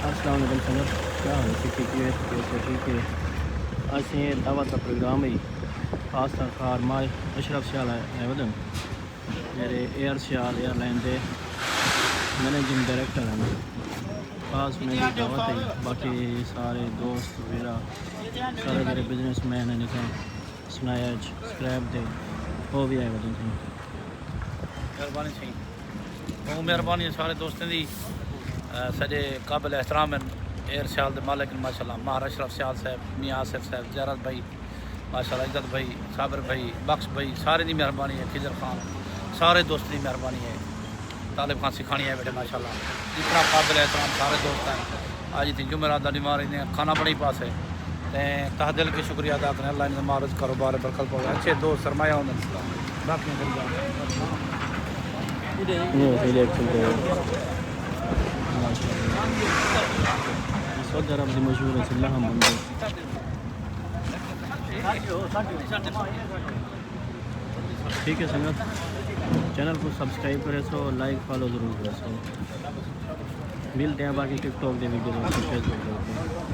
السلام علیکم سنگت کیا حال ہے ٹھیک ہے اسی دعوت کا پروگرام ہے خاص طور خار ماج اشرف سیال ہے ودن میرے ایئر سیال ایئر لائن دے مینیجنگ ڈائریکٹر ہیں خاص میری دعوت ہے باقی سارے دوست وغیرہ سارے میرے بزنس مین ہیں نکاح سنایج سکریپ دے وہ بھی آئے ودن تھے مہربانی سی وہ مہربانی سارے دوستوں دی سجے قابل احترام ہیں ایئر سیال دے مالک ماشاء اللہ مہار اشرف سیال صاحب میاں آصف صاحب زیارت بھائی ماشاء اللہ عزت بھائی صابر بھائی بخش بھائی سارے دی مہربانی ہے خضر خان سارے دوست دی مہربانی ہے طالب خان سکھانی ہے بیٹے ماشاء اللہ اتنا قابل احترام سارے دوست ہیں آج تھی جمعرات دا بیمار نے کھانا بڑی پاس ہے تہ دل کے شکریہ ادا کریں اللہ نے مارز کاروبار برکت پاؤ اچھے دوست سرمایہ ہونے باقی سعودی عرب کی مشہور ہے اللہ بندے ٹھیک ہے سنگت چینل کو سبسکرائب کرے سو لائک فالو ضرور کرے سو ملتے ہیں باقی ٹک ٹاک دے ویڈیو فیس بک